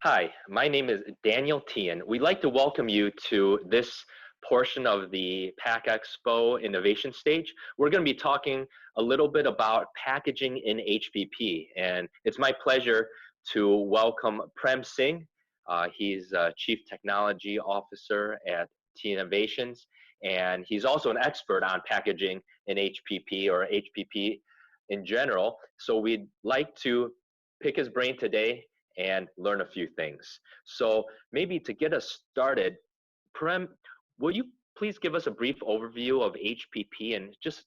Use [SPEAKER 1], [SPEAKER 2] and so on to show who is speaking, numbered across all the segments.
[SPEAKER 1] Hi, my name is Daniel Tian. We'd like to welcome you to this portion of the Pack Expo innovation stage. We're going to be talking a little bit about packaging in HPP, and it's my pleasure to welcome Prem Singh. He's Chief Technology Officer at Teinnovations, and he's also an expert on packaging in HPP or HPP in general. So we'd like to pick his brain today and learn a few things. So maybe to get us started, Prem, will you please give us a brief overview of HPP and just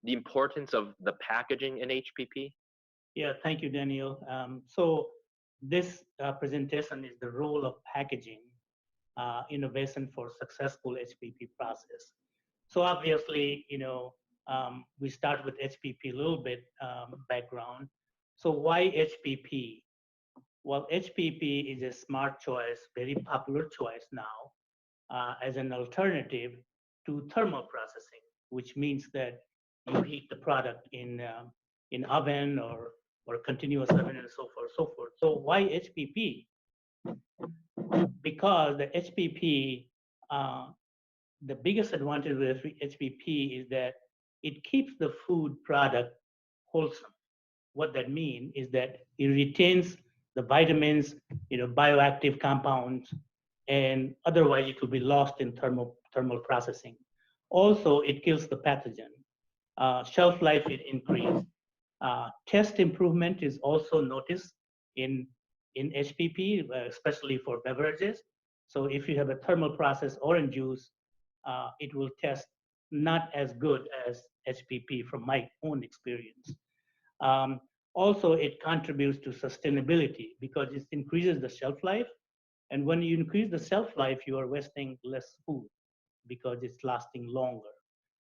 [SPEAKER 1] the importance of the packaging in HPP?
[SPEAKER 2] Yeah, thank you, Daniel. So this presentation is the role of packaging innovation for successful HPP process. So obviously, we start with HPP a little bit background. So why HPP? Well, HPP is a smart choice, very popular choice now as an alternative to thermal processing, which means that you heat the product in oven or continuous oven and so forth, so forth. So why HPP? Because the HPP, the biggest advantage with HPP is that it keeps the food product wholesome. What that means is that it retains the vitamins, bioactive compounds, and otherwise it will be lost in thermal processing. Also, it kills the pathogen. Shelf life it increased. Taste improvement is also noticed in HPP, especially for beverages. So if you have a thermal process orange juice, it will taste not as good as HPP from my own experience. Also, it contributes to sustainability because it increases the shelf life. And when you increase the shelf life, you are wasting less food because it's lasting longer.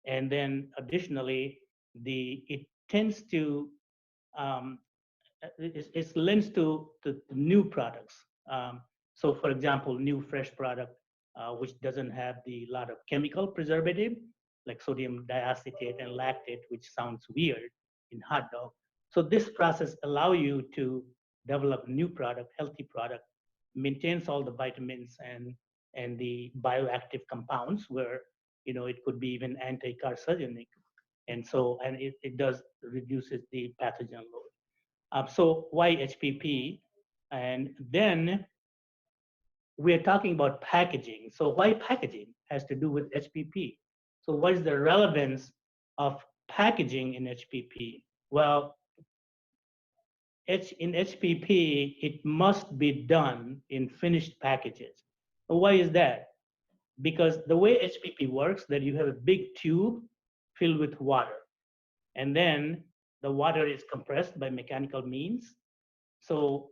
[SPEAKER 2] And then additionally, it tends to, it lends to new products. So for example, new fresh product, which doesn't have the lot of chemical preservative, like sodium diacetate and lactate, which sounds weird in hot dog. So this process allow you to develop new product, healthy product, maintains all the vitamins and the bioactive compounds where, it could be even anti-carcinogenic. And so, and it does reduces the pathogen load. So why HPP? And then we're talking about packaging. So why packaging has to do with HPP? So what is the relevance of packaging in HPP? Well, in HPP, it must be done in finished packages. Why is that? Because the way HPP works, that you have a big tube filled with water, and then the water is compressed by mechanical means. So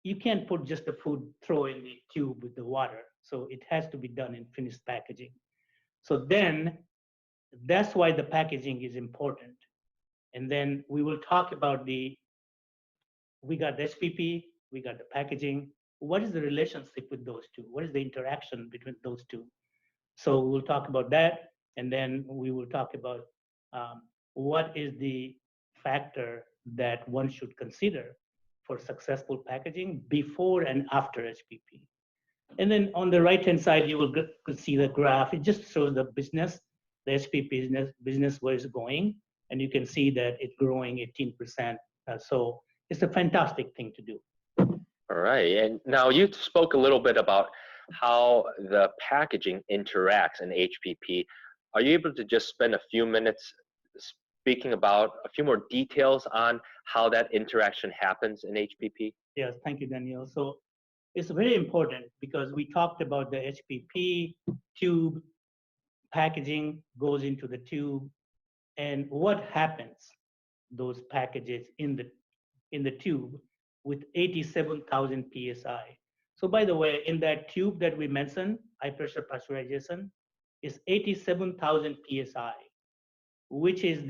[SPEAKER 2] you can't put just the food, throw in the tube with the water. So it has to be done in finished packaging. So then that's why the packaging is important. And then we will talk about we got the HPP, we got the packaging. What is the relationship with those two? What is the interaction between those two? So we'll talk about that, and then we will talk about what is the factor that one should consider for successful packaging before and after HPP. And then on the right-hand side, you will see the graph. It just shows the business, the HPP business where it's going, and you can see that it's growing 18%. So it's a fantastic thing to do.
[SPEAKER 1] All right, and now you spoke a little bit about how the packaging interacts in HPP. Are you able to just spend a few minutes speaking about a few more details on how that interaction happens in HPP?
[SPEAKER 2] Yes, thank you, Daniel. So it's very important because we talked about the HPP tube, packaging goes into the tube, and what happens, those packages in the tube with 87,000 PSI. So by the way, in that tube that we mentioned, high pressure pasteurization, is 87,000 PSI, which is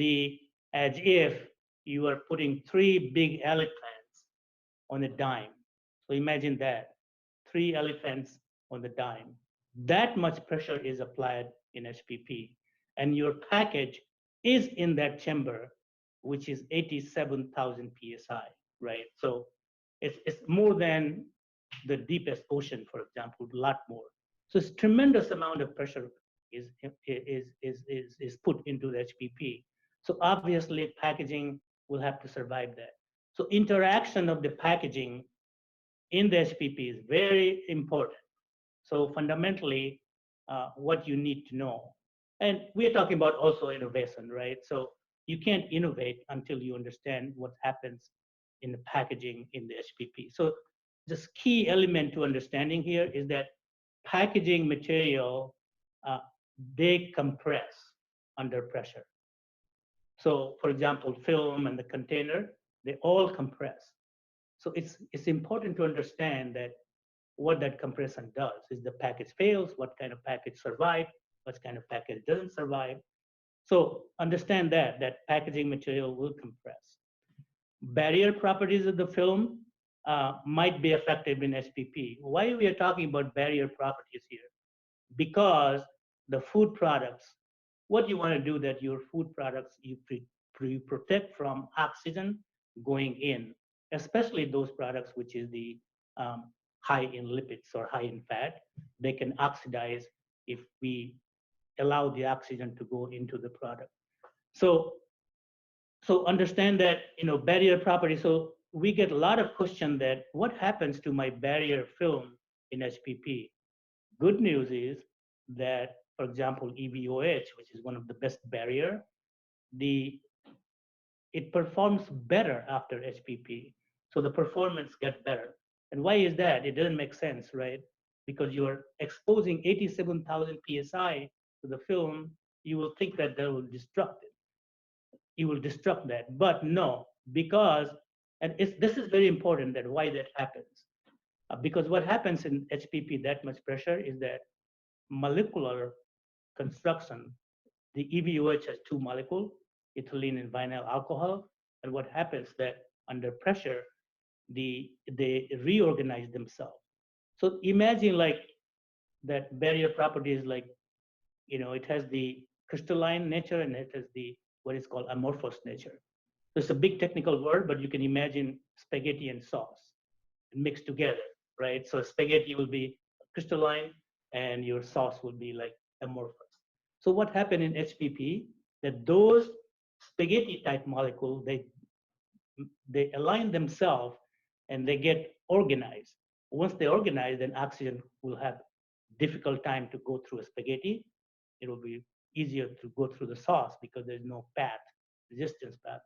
[SPEAKER 2] as if you are putting 3 big elephants on a dime. So imagine that, 3 elephants on the dime. That much pressure is applied in HPP, and your package is in that chamber, which is 87,000 PSI, right? So it's more than the deepest ocean, for example, a lot more. So it's tremendous amount of pressure is put into the HPP. So obviously packaging will have to survive that. So interaction of the packaging in the HPP is very important. So fundamentally, what you need to know. And we're talking about also innovation, right? So you can't innovate until you understand what happens in the packaging in the HPP. So this key element to understanding here is that packaging material, uh, they compress under pressure. So for example, film and the container, they all compress. So it's important to understand that what that compression does. Is the package fails, what kind of package survive, what kind of package doesn't survive. So understand that packaging material will compress. Barrier properties of the film might be affected in HPP. Why we are talking about barrier properties here? Because the food products, what you want to do that your food products you protect from oxygen going in, especially those products which is the high in lipids or high in fat. They can oxidize if we allow the oxygen to go into the product. So so understand that, barrier property. So we get a lot of question that what happens to my barrier film in HPP? Good news is that, for example, EVOH, which is one of the best barrier, it performs better after HPP. So the performance gets better. And why is that? It doesn't make sense, right? Because you're exposing 87,000 psi to the film, you will think that will destruct it. You will destruct that, but no, because this is very important that why that happens. Because what happens in HPP that much pressure is that molecular construction, the EVOH has two molecules, ethylene and vinyl alcohol. And what happens that under pressure, they reorganize themselves. So imagine like that barrier property is like, it has the crystalline nature and it has the what is called amorphous nature. So it's a big technical word, but you can imagine spaghetti and sauce mixed together, right? So spaghetti will be crystalline and your sauce will be like amorphous. So what happened in HPP, that those spaghetti type molecules, they align themselves and they get organized. Once they organize, then oxygen will have difficult time to go through a spaghetti. It will be easier to go through the sauce because there's no path, resistance path.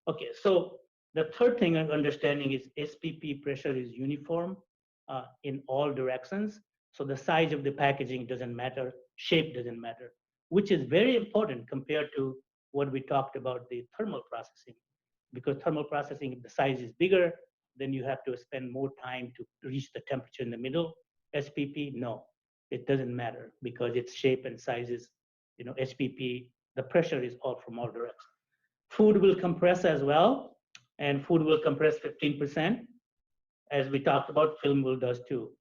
[SPEAKER 2] Okay, so the third thing of understanding is SPP pressure is uniform in all directions. So the size of the packaging doesn't matter, shape doesn't matter, which is very important compared to what we talked about the thermal processing. Because thermal processing, if the size is bigger, then you have to spend more time to reach the temperature in the middle. SPP, no, it doesn't matter because its shape and size is, SPP, the pressure is all from all directions. Food will compress as well, and food will compress 15%. As we talked about, film will does too.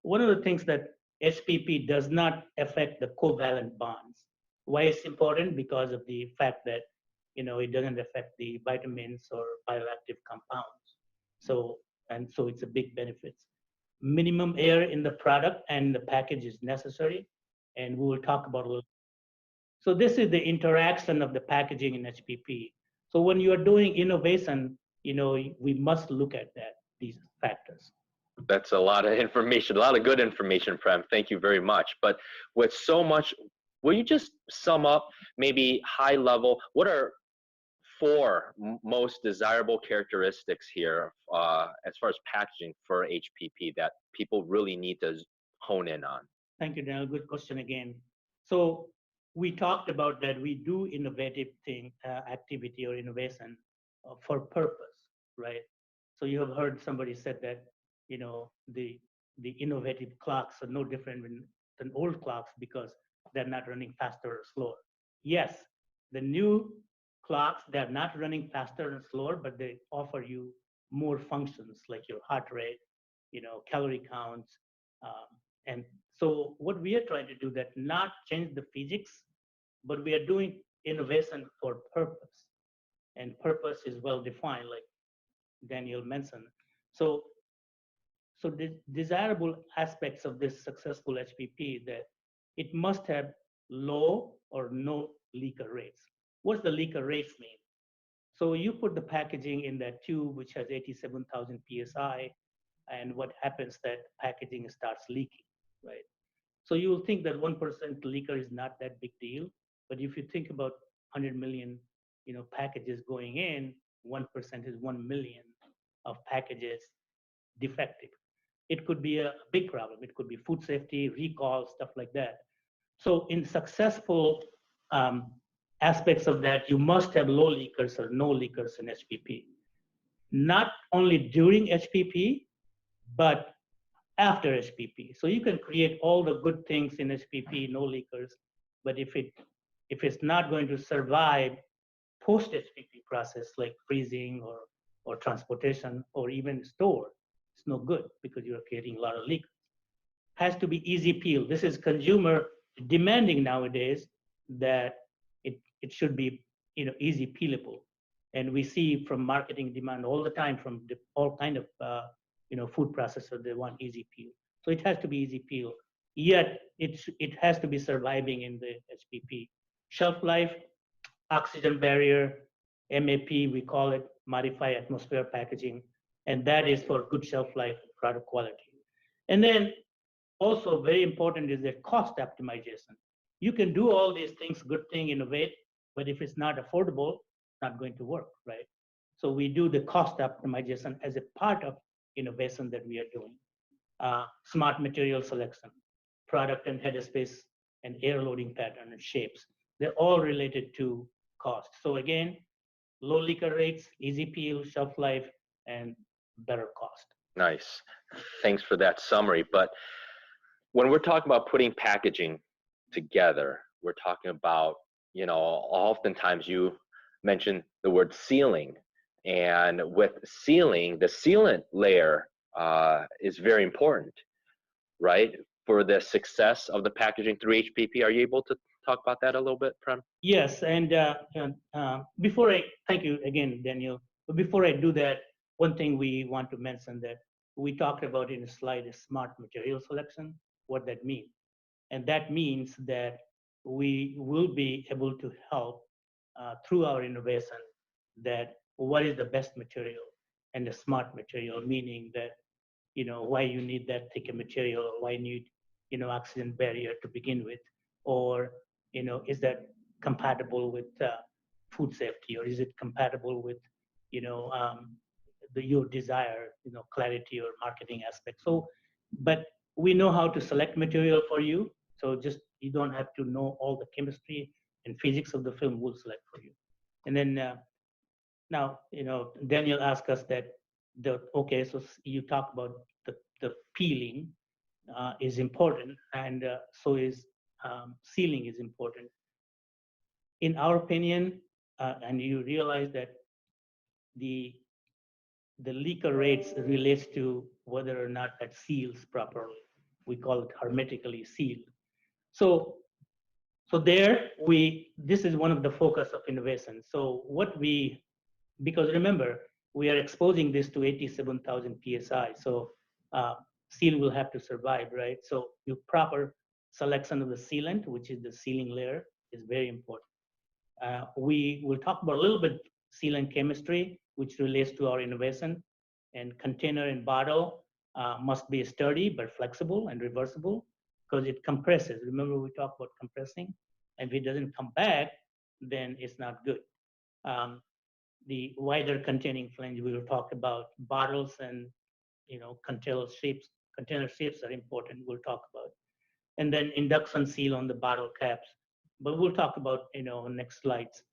[SPEAKER 2] One of the things that SPP does not affect the covalent bonds. Why it's important? Because of the fact that it doesn't affect the vitamins or bioactive compounds. So it's a big benefit. Minimum air in the product and the package is necessary, and we will talk about a little. So this is the interaction of the packaging in HPP. So when you are doing innovation, we must look at these factors.
[SPEAKER 1] That's a lot of information, a lot of good information, Prem. Thank you very much. But with so much, will you just sum up maybe high level, what are four most desirable characteristics here as far as packaging for HPP that people really need to hone in on?
[SPEAKER 2] Thank you, Daniel. Good question again. So we talked about that we do innovative activity or innovation for purpose, right? So you have heard somebody said that, the innovative clocks are no different than old clocks because they're not running faster or slower. Yes, the new clocks, they're not running faster and slower, but they offer you more functions like your heart rate, calorie counts. And so what we are trying to do that not change the physics, but we are doing innovation for purpose. And purpose is well defined, like Daniel mentioned. So So the desirable aspects of this successful HPP that it must have low or no leaker rates. What's the leaker rates mean? So you put the packaging in that tube, which has 87,000 PSI, and what happens that packaging starts leaking, right? So you will think that 1% leaker is not that big deal, but if you think about 100 million, packages going in, 1% is 1 million of packages defective. It could be a big problem. It could be food safety, recall, stuff like that. So in successful aspects of that, you must have low leakers or no leakers in HPP. Not only during HPP, but after HPP. So you can create all the good things in HPP, no leakers, but if it's not going to survive post HPP process like freezing or transportation or even store, it's no good because you're creating a lot of leaks. Has to be easy peel. This is consumer demanding nowadays that it should be easy peelable, and we see from marketing demand all the time from all kind of food processors, they want easy peel. So it has to be easy peel. Yet it has to be surviving in the HPP. Shelf life, oxygen barrier, MAP, we call it, modified atmosphere packaging, and that is for good shelf life and product quality. And then also very important is the cost optimization. You can do all these things, good thing, innovate, but if it's not affordable, it's not going to work, right? So we do the cost optimization as a part of innovation that we are doing. Smart material selection, product and headspace, and air loading pattern and shapes. They're all related to cost. So again, low leaker rates, easy peel, shelf life, and better cost.
[SPEAKER 1] Nice. Thanks for that summary. But when we're talking about putting packaging together, we're talking about, oftentimes you mention the word sealing. And with sealing, the sealant layer is very important, right? For the success of the packaging through HPP. Are you able to talk about that a little bit, Prem?
[SPEAKER 2] Yes, and before thank you again, Daniel. But before I do that, one thing we want to mention that we talked about in a slide is smart material selection, what that means. And that means that we will be able to help through our innovation that what is the best material and the smart material, meaning that, why you need that thicker material, or why you need, oxygen barrier to begin with, or, is that compatible with food safety, or is it compatible with, your desire, clarity or marketing aspect. So, but we know how to select material for you. So just, you don't have to know all the chemistry and physics of the film, we'll select for you. And then now, Daniel asked us that, okay, so you talk about the peeling is important, and so is sealing is important. In our opinion, and you realize that the leaker rates relates to whether or not that seals properly. We call it hermetically sealed. So there this is one of the focus of innovation. So because remember, we are exposing this to 87,000 PSI. So seal will have to survive, right? So your proper selection of the sealant, which is the sealing layer, is very important. We will talk about a little bit sealant chemistry, which relates to our innovation. And container and bottle must be sturdy but flexible and reversible because it compresses. Remember we talked about compressing? And if it doesn't come back, then it's not good. The wider containing flange, we will talk about bottles and container shapes are important, we'll talk about. And then induction seal on the bottle caps. But we'll talk about next slides.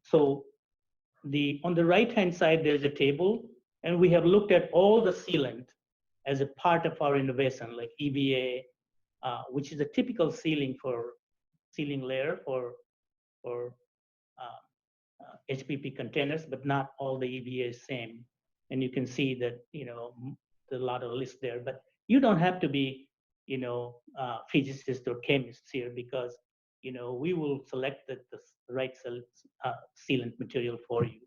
[SPEAKER 2] So on the right-hand side, there's a table, and we have looked at all the sealant as a part of our innovation, like EVA, which is a typical sealing layer for HPP containers, but not all the EVA is same. And you can see that there's a lot of lists there, but you don't have to be physicist or chemist here because we will select the right sealant material for you.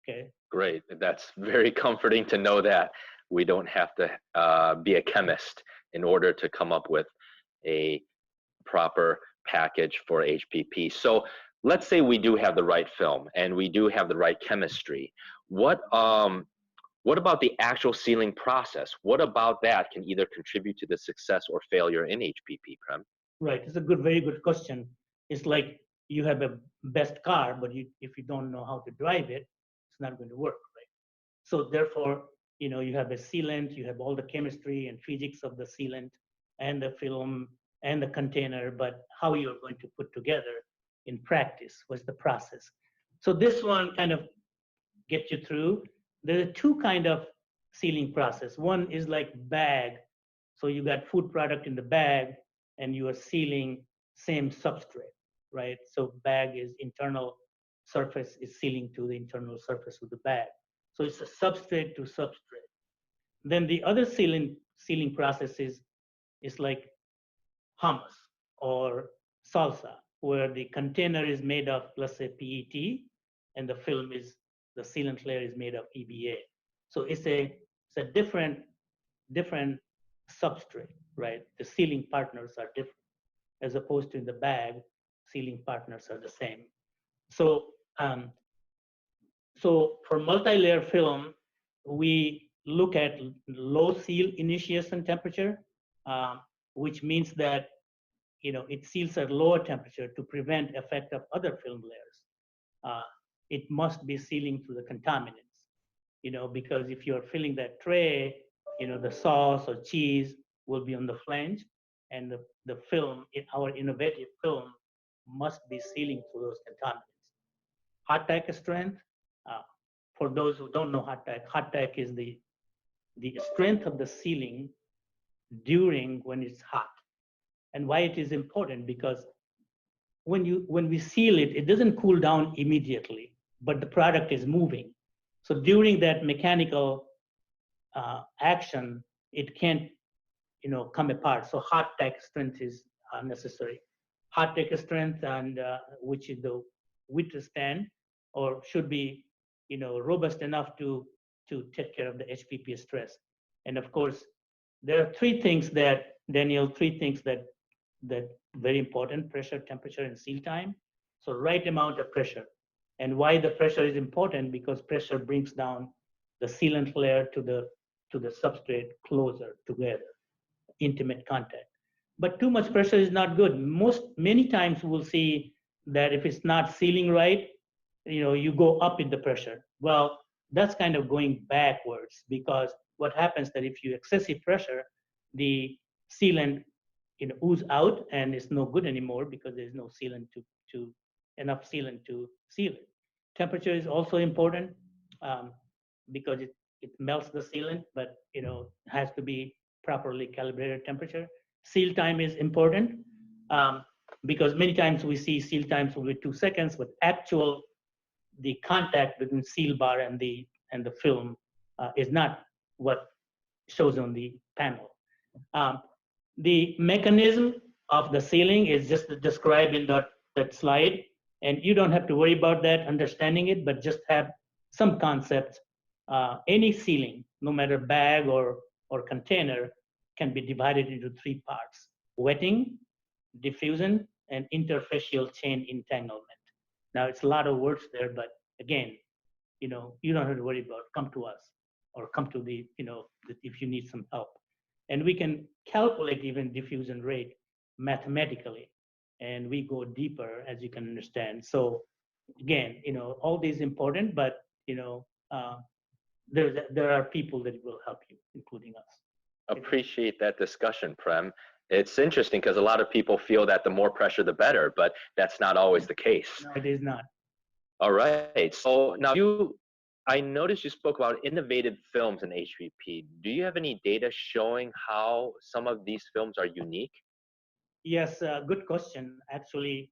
[SPEAKER 2] Okay.
[SPEAKER 1] Great. That's very comforting to know that. We don't have to be a chemist in order to come up with a proper package for HPP. So let's say we do have the right film and we do have the right chemistry. What about the actual sealing process? What about that can either contribute to the success or failure in HPP, Prem?
[SPEAKER 2] Right. It's a very good question. It's like you have a best car, but if you don't know how to drive it, it's not going to work, right? So therefore, you have a sealant, you have all the chemistry and physics of the sealant and the film and the container, but how you're going to put together in practice was the process. So this one kind of gets you through. There are two kind of sealing process. One is like bag. So you got food product in the bag and you are sealing same substrate, right? So bag is internal surface is sealing to the internal surface of the bag. So it's a substrate to substrate. Then the other sealing process is like hummus or salsa, where the container is made of, let's say, PET, and the sealant layer is made of EVA. So it's a different substrate, right? The sealing partners are different, as opposed to in the bag, sealing partners are the same. So so for multi-layer film, we look at low seal initiation temperature, which means that it seals at lower temperature to prevent effect of other film layers. It must be sealing through the contaminants, because if you're filling that tray, the sauce or cheese will be on the flange, and the film, our innovative film, must be sealing through those contaminants. Hot tack strength, uh, for those who don't know hot tack is the strength of the sealing during when it's hot. And why it is important, because when we seal it, it doesn't cool down immediately, but the product is moving. So during that mechanical action, it can't come apart. So hot tack strength is necessary. Hot tack strength, and which is the withstand or should be robust enough to take care of the HPP stress. And of course, there are three things that very important: pressure, temperature, and seal time. So right amount of pressure. And why the pressure is important? Because pressure brings down the sealant layer to the substrate closer together, intimate contact. But too much pressure is not good. Many times we'll see that if it's not sealing right, you go up in the pressure. Well, that's kind of going backwards, because what happens that if you excessive pressure, the sealant ooze out and it's no good anymore, because there's no sealant to enough sealant to seal it. Temperature is also important, because it melts the sealant, but has to be properly calibrated temperature. Seal time is important, because many times we see seal times will be 2 seconds, but the contact between seal bar and the film is not what shows on the panel. The mechanism of the sealing is just described in that slide, and you don't have to worry about that, understanding it, but just have some concepts. Any sealing, no matter bag or container, can be divided into 3 parts: wetting, diffusion, and interfacial chain entanglement. Now, it's a lot of words there, but again, you don't have to worry about, come to us or come to if you need some help. And we can calculate even diffusion rate mathematically, and we go deeper, as you can understand. So again, all these important, but there are people that will help you, including us.
[SPEAKER 1] Appreciate that discussion, Prem. It's interesting because a lot of people feel that the more pressure, the better, but that's not always the case.
[SPEAKER 2] No, it is not.
[SPEAKER 1] All right. So now I noticed you spoke about innovative films in HPP. Do you have any data showing how some of these films are unique?
[SPEAKER 2] Yes, good question. Actually,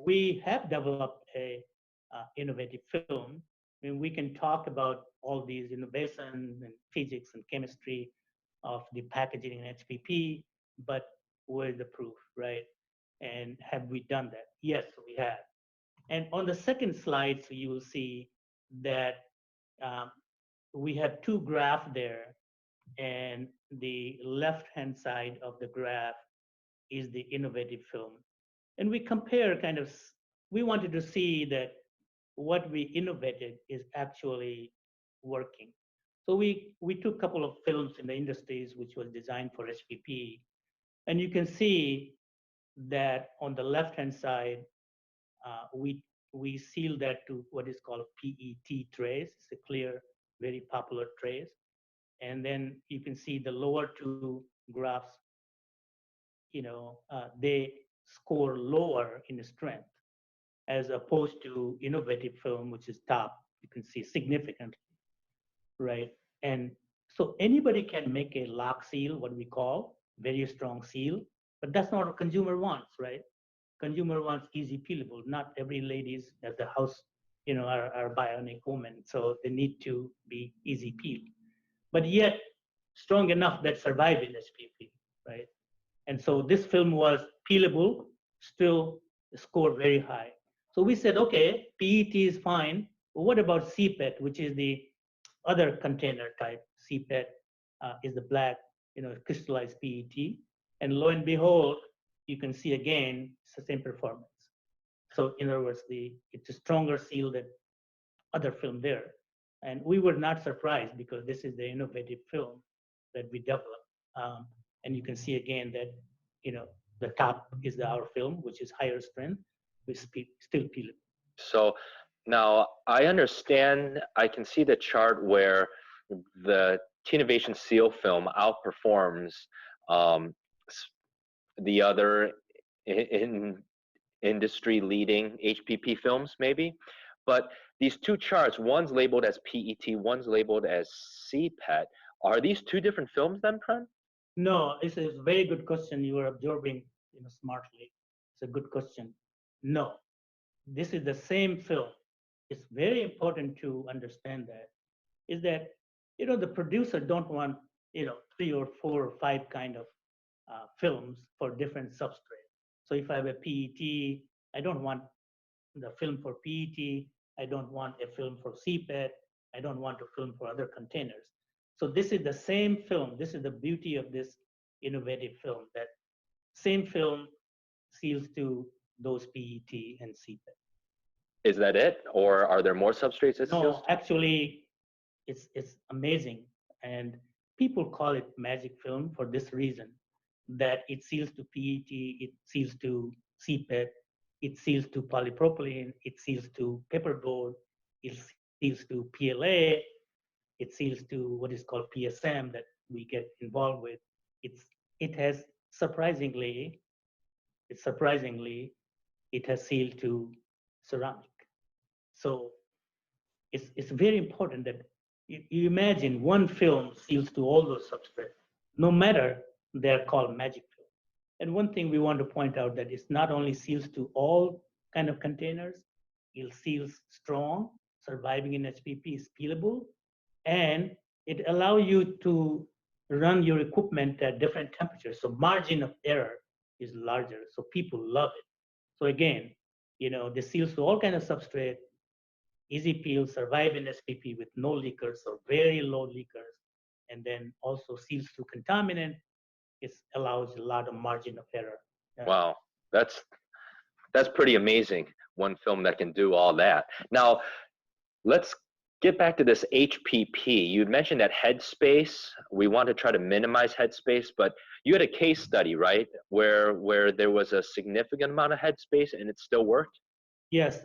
[SPEAKER 2] we have developed a innovative film. I mean, we can talk about all these innovations and physics and chemistry of the packaging in HPP, but where's the proof, right? And have we done that? Yes, we have. And on the second slide, so you will see that um, we have two graphs there, and the left-hand side of the graph is the innovative film. And we compare kind of, we wanted to see that what we innovated is actually working. So we took a couple of films in the industries which was designed for HPP, and you can see that on the left-hand side, we seal that to what is called PET trays. It's a clear, very popular trays. And then you can see the lower two graphs, they score lower in strength as opposed to innovative film, which is top. You can see significantly, right? And so anybody can make a lock seal, what we call very strong seal, but that's not what consumer wants, right? Consumer wants easy peelable. Not every ladies at the house, are bionic women, so they need to be easy peel, but yet strong enough that survive in HPP, right? And so this film was peelable, still scored very high. So we said, okay, PET is fine, but what about CPET, which is the other container type? CPET is the black, crystallized PET. And lo and behold, you can see again, it's the same performance. So in other words, it's a stronger seal than other film there. And we were not surprised because this is the innovative film that we developed. And you can see again that, the top is our film, which is higher strength, with still peelable.
[SPEAKER 1] So now I understand, I can see the chart where the Teinnovation seal film outperforms um, the other in industry leading HPP films maybe, but these two charts, one's labeled as PET, one's labeled as CPET. Are these two different films then, Pran?
[SPEAKER 2] No, it's a very good question. You are absorbing, smartly. It's a good question. No, this is the same film. It's very important to understand that. Is that the producer don't want 3 or 4 or 5 kind of films for different substrates. So if I have a PET, I don't want the film for PET. I don't want a film for CPET. I don't want a film for other containers. So this is the same film. This is the beauty of this innovative film, that same film seals to those PET and CPET.
[SPEAKER 1] Is that it? Or are there more substrates it seals?
[SPEAKER 2] No, actually, it's amazing. And people call it magic film for this reason, that it seals to PET, it seals to CPET, it seals to polypropylene, it seals to paperboard, it seals to PLA, it seals to what is called PSM that we get involved with. It has surprisingly, it has sealed to ceramic. So it's very important that you imagine one film seals to all those substrates, no matter they're called magic film. And one thing we want to point out that it's not only seals to all kind of containers, it seals strong, surviving in HPP is peelable, and it allows you to run your equipment at different temperatures. So margin of error is larger. So people love it. So again, this seals to all kind of substrate, easy peel, survive in SPP with no leakers or very low leakers, and then also seals through contaminant. It allows a lot of margin of error.
[SPEAKER 1] Wow, that's pretty amazing. One film that can do all that. Now, let's get back to this HPP. You mentioned that headspace. We want to try to minimize headspace, but you had a case study, right, where there was a significant amount of headspace and it still worked?
[SPEAKER 2] Yes.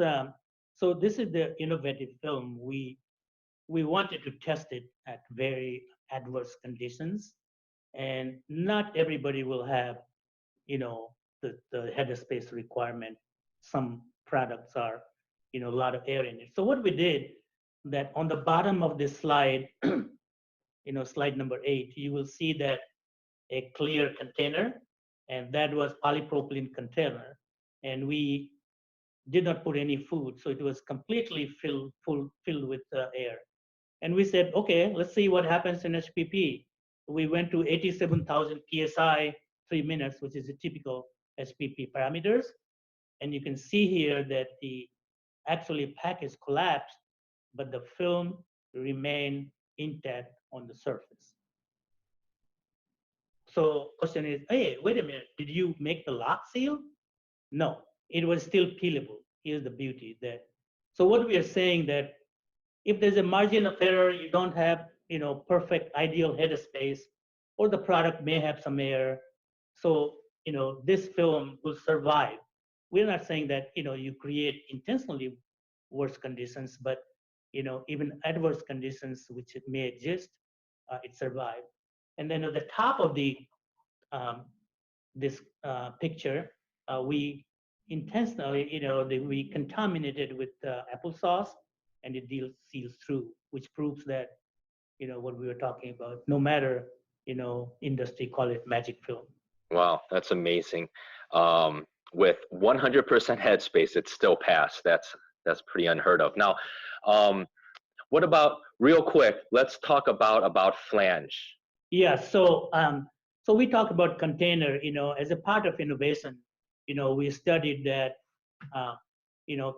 [SPEAKER 2] So this is the innovative film. We wanted to test it at very adverse conditions, and not everybody will have, the headspace requirement. Some products are, a lot of air in it. So what we did, that on the bottom of this slide, slide number 8, you will see that a clear container, and that was polypropylene container, and we did not put any food, so it was completely filled with air. And we said, okay, let's see what happens in HPP. We went to 87,000 psi, 3 minutes, which is a typical HPP parameters, and you can see here that the actually package collapsed, but the film remain intact on the surface. So question is, hey, wait a minute, did you make the lock seal? No, it was still peelable. Here's the beauty that, so what we are saying that if there's a margin of error, you don't have, perfect ideal headspace, or the product may have some error. So, this film will survive. We're not saying that, you create intentionally worse conditions, but, even adverse conditions which it may exist, it survived. And then at the top of um, this picture, we intentionally, we contaminated with applesauce, and it seals through, which proves that, what we were talking about. No matter, industry call it magic film.
[SPEAKER 1] Wow, that's amazing. With 100% headspace, it's still passed. That's pretty unheard of. Now, what about, real quick, let's talk about flange.
[SPEAKER 2] Yeah, so we talk about container, as a part of innovation, we studied that,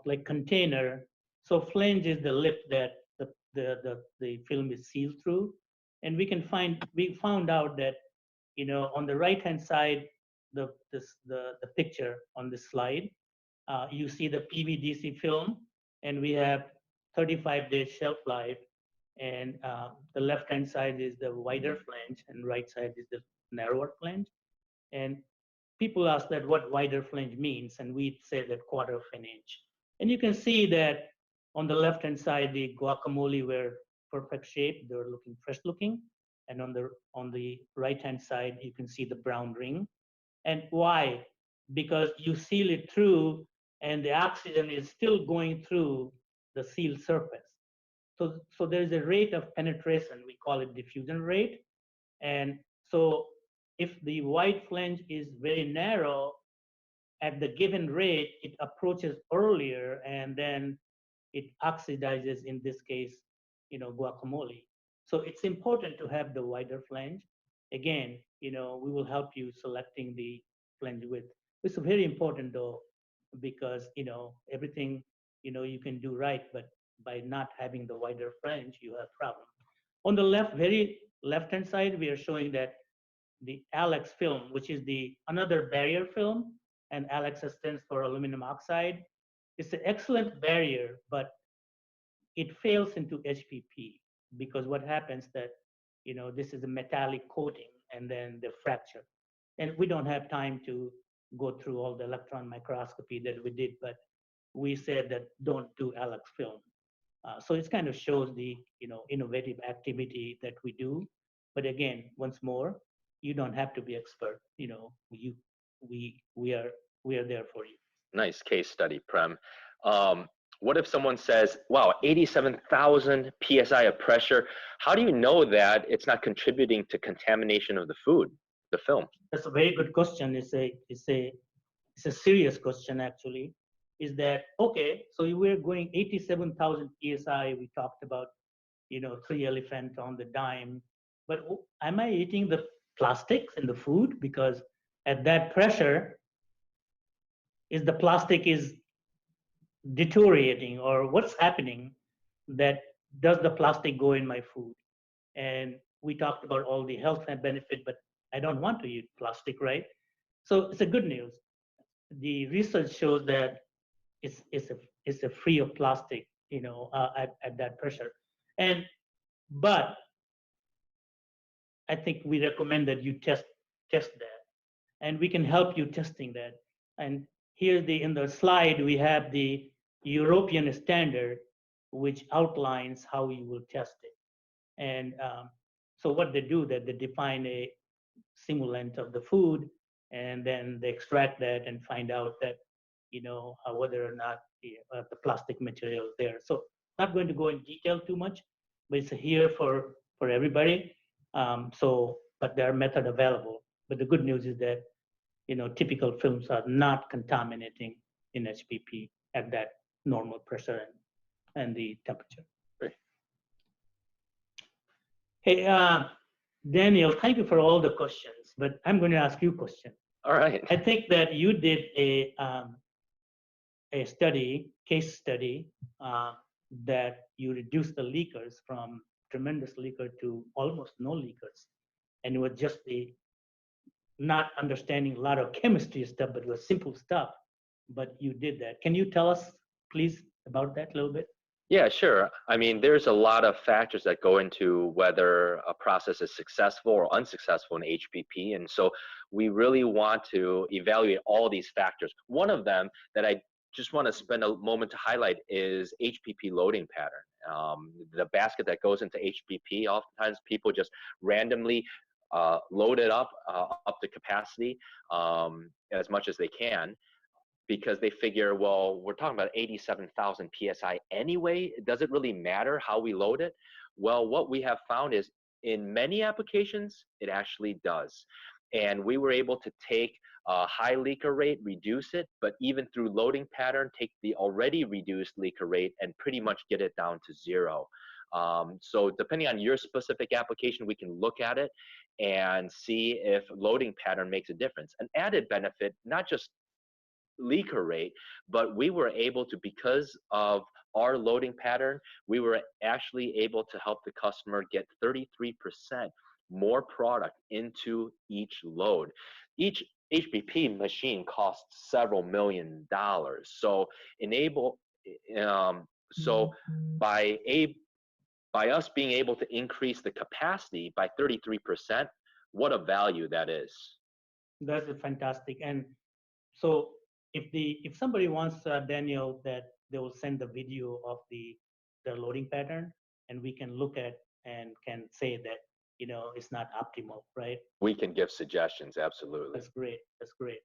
[SPEAKER 2] like container. So flange is the lip that the film is sealed through, and we found out that, on the right hand side, the picture on this slide, you see the PVDC film, and we have 35-day shelf life. And the left-hand side is the wider flange, and right side is the narrower flange. And people ask that what wider flange means, and we say that quarter of an inch. And you can see that on the left-hand side, the guacamole were perfect shape; they were looking fresh looking. And on the right-hand side, you can see the brown ring. And why? Because you seal it through, and the oxygen is still going through the sealed surface. So there's a rate of penetration, we call it diffusion rate. And so if the white flange is very narrow, at the given rate, it approaches earlier, and then it oxidizes, in this case, guacamole. So it's important to have the wider flange. Again, we will help you selecting the flange width. It's very important though, because, everything, you can do right, but by not having the wider flange, you have problem. On the left, very left-hand side, we are showing that the Alex film, which is the another barrier film, and Alex stands for aluminum oxide. It's an excellent barrier, but it fails into HPP, because what happens that, this is a metallic coating, and then the fracture. And we don't have time to go through all the electron microscopy that we did, but we said that don't do Alex film. So it kind of shows the, innovative activity that we do. But again, once more, you don't have to be expert. We are there for you.
[SPEAKER 1] Nice case study, Prem. What if someone says, wow, 87,000 PSI of pressure? How do you know that it's not contributing to contamination of the food, the film?
[SPEAKER 2] That's a very good question. It's a serious question, actually. Is that, okay, so we're going 87,000 PSI, we talked about, 3 elephant on the dime, but am I eating the plastics in the food? Because at that pressure, is the plastic is deteriorating, or what's happening that does the plastic go in my food? And we talked about all the health and benefit, but I don't want to eat plastic, right? So it's a good news. The research shows that it's a free of plastic, at that pressure. But I think we recommend that you test that, and we can help you testing that. And here in the slide we have the European standard, which outlines how you will test it. And so what they do, that they define a simulant of the food, and then they extract that and find out that, whether or not the plastic material is there. So not going to go in detail too much, but it's here for everybody. But there are methods available. But the good news is that, typical films are not contaminating in HPP at that normal pressure and the temperature.
[SPEAKER 1] Great.
[SPEAKER 2] Hey, Daniel, thank you for all the questions, but I'm going to ask you a question.
[SPEAKER 1] All right.
[SPEAKER 2] I think that you did a case study that you reduce the leakers from tremendous leaker to almost no leakers. And it was just the not understanding a lot of chemistry stuff, but it was simple stuff. But you did that. Can you tell us, please, about that a little bit?
[SPEAKER 1] Yeah, sure. I mean, there's a lot of factors that go into whether a process is successful or unsuccessful in HPP. And so we really want to evaluate all these factors. One of them that I just want to spend a moment to highlight is HPP loading pattern. The basket that goes into HPP, oftentimes people just randomly load it up to capacity as much as they can, because they figure, well, we're talking about 87,000 PSI anyway. Does it really matter how we load it? Well, what we have found is in many applications, it actually does. And we were able to take a high leaker rate, reduce it, but even through loading pattern, take the already reduced leaker rate and pretty much get it down to zero. So depending on your specific application, we can look at it and see if loading pattern makes a difference. An added benefit, not just leaker rate, but we were able to, because of our loading pattern, we were actually able to help the customer get 33% more product into each load. Each HPP machine costs several $1,000,000. So so by us being able to increase the capacity by 33%, what a value that is.
[SPEAKER 2] That's fantastic. And so if somebody wants, Daniel, that they will send the video of the loading pattern, and we can look at and can say that it's not optimal, right?
[SPEAKER 1] We can give suggestions, absolutely.
[SPEAKER 2] That's great. That's great.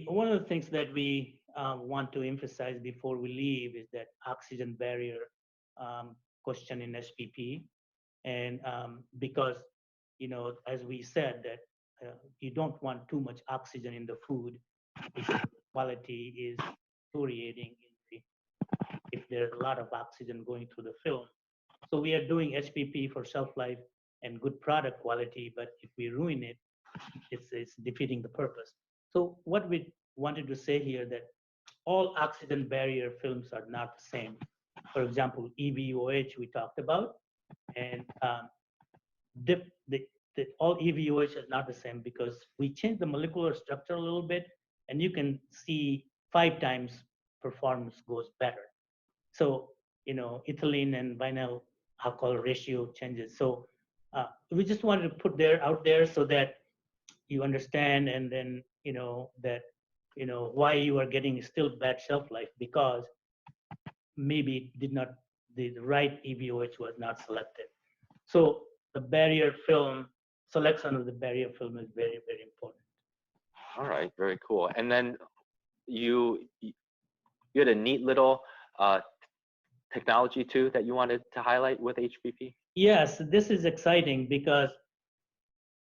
[SPEAKER 2] One of the things that we want to emphasize before we leave is that oxygen barrier question in SPP, and because as we said that you don't want too much oxygen in the food because quality is deteriorating if there's a lot of oxygen going through the film. So we are doing HPP for shelf life and good product quality, but if we ruin it, it's defeating the purpose. So what we wanted to say here that all oxygen barrier films are not the same. For example, EVOH we talked about, and all EVOH is not the same because we change the molecular structure a little bit, and you can see 5 times performance goes better. So ethylene and vinyl alcohol ratio changes. So we just wanted to put out there so that you understand, and then that why you are getting still bad shelf life, because maybe the right EVOH was not selected. So the barrier film, selection of the barrier film is very, very important.
[SPEAKER 1] All right, very cool. And then you had a neat little technology too that you wanted to highlight with HPP?
[SPEAKER 2] Yes, this is exciting because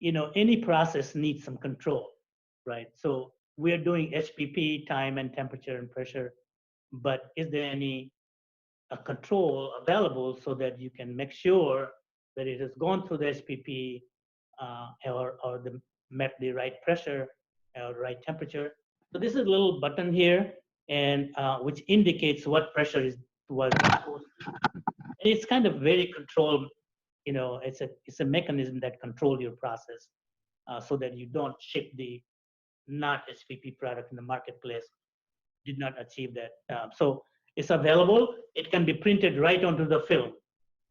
[SPEAKER 2] any process needs some control, right? So we're doing HPP, time and temperature and pressure, but is there any control available so that you can make sure that it has gone through the SPP or met the right pressure or right temperature? So this is a little button here, and which indicates what pressure was exposed to. And it's kind of very controlled. It's a mechanism that controls your process so that you don't ship the not SPP product in the marketplace. Did not achieve that. So it's available. It can be printed right onto the film,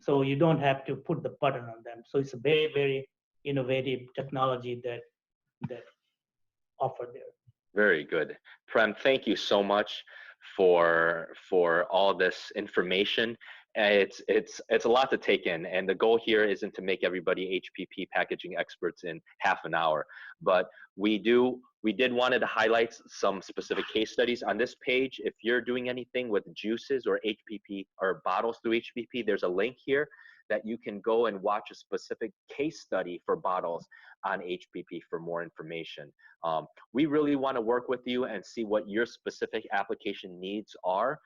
[SPEAKER 2] so you don't have to put the button on them. So it's a very, very innovative technology that offered there.
[SPEAKER 1] Very good. Prem, thank you so much for all this information. It's a lot to take in, and the goal here isn't to make everybody HPP packaging experts in half an hour, but we did wanted to highlight some specific case studies on this page. If you're doing anything with juices or HPP or bottles through HPP, there's a link here that you can go and watch a specific case study for bottles on HPP for more information. We really want to work with you and see what your specific application needs are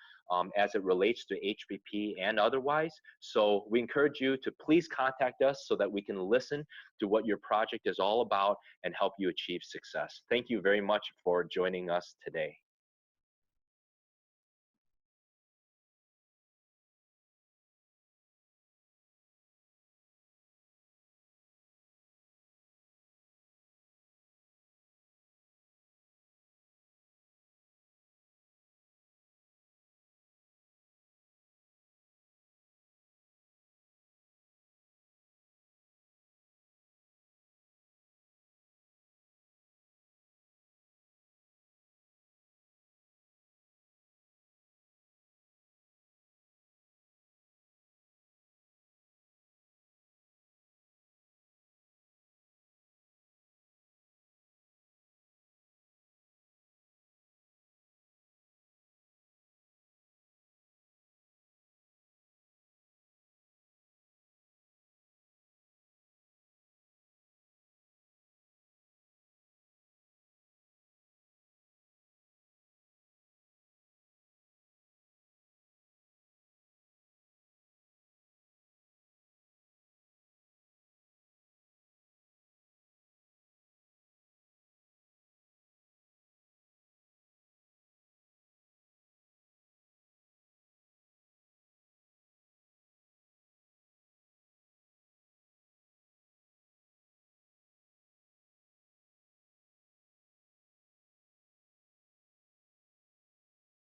[SPEAKER 1] as it relates to HPP and otherwise. So we encourage you to please contact us so that we can listen to what your project is all about and help you achieve success. Thank you very much for joining us today.